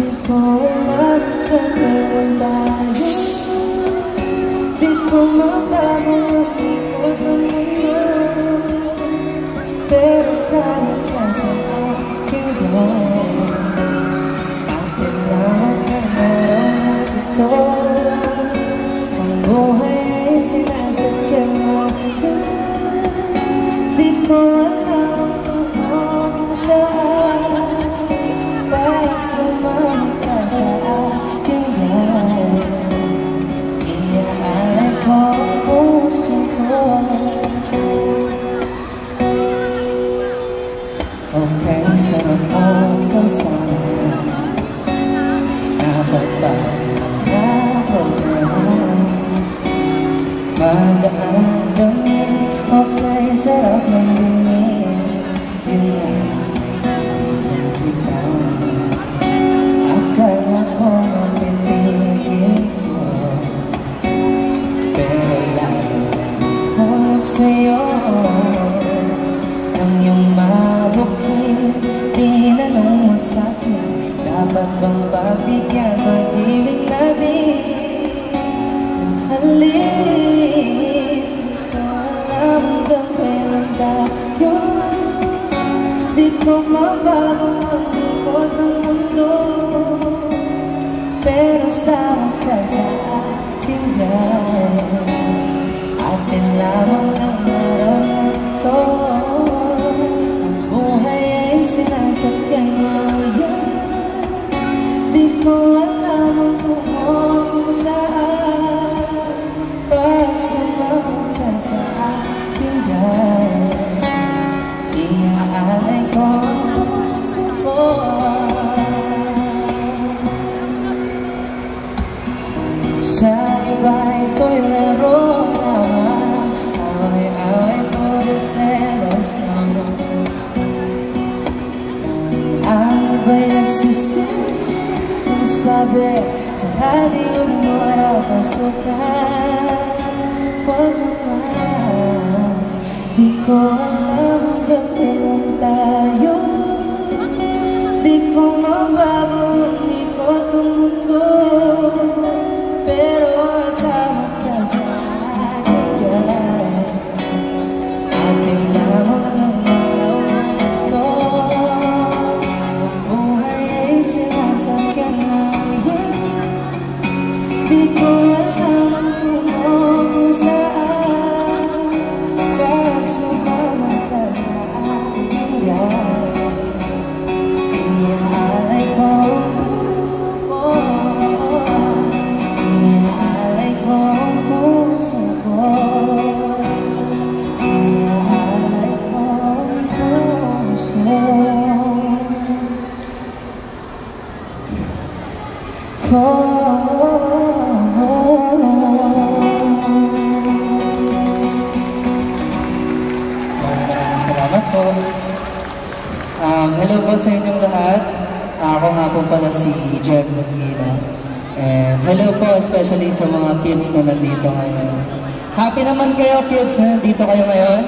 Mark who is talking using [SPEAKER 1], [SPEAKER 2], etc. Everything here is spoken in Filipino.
[SPEAKER 1] Di ko alam kung meron tayo. Di ko mabago ang ikot ng mundo, pero sana ka sa aking gawin. Akin lang ang naroon ito. Ang buhay ay sinasadyan mo. Di ko alam kung saan para sumama ka sa aking gawin. Iaalay ko ang puso ko. Okay, sarap mong kasama. Napagbago na problema. Magaan kami. Okay, sarap ng dinig. Yun nga, kaibigan kita. Akala ko mapipigil ko, pero lalo hulog sa'yo. Nang iyong mabukid, tinanong mo sa'kin, dapat bang pagbigyan pag-ibig natin? Mahalin, di ko alam kung kailan tayo. Di ko mabago ang ikot ng mundo, pero sama ka sa aking gawin. Atin lamang ang naroon ito. Ang buhay ay sinasadyan ngayon. Di ko alam ang kung saan para sumama ka sa aking gawin. Iaalay ko ang puso ko. Sa iba ito'y laro naman, away-away po na selos naman. Ang iba'y nagsisisi kung sabi sa radio mo raw pasukan. Huwag naman, di ko alam hanggang kailan tayo. Di ko mabago ang ikot ng mundo, pero sama ka sa aking gawin. Ating lamang ang naroon ito. Ang buhay ay sinasadyan ngayon. Di ko alam ang kung saan para sumama ka sa aking gawin. Iaalay ko ang puso ko. Iaalay ko ang puso ko. Iaalay ko ang puso ko. Maraming salamat po. Hello po sa inyong lahat. Ako nga po pala si Jem Zangina. And hello po especially sa mga kids na nandito ngayon. Happy naman kayo kids na nandito kayo ngayon?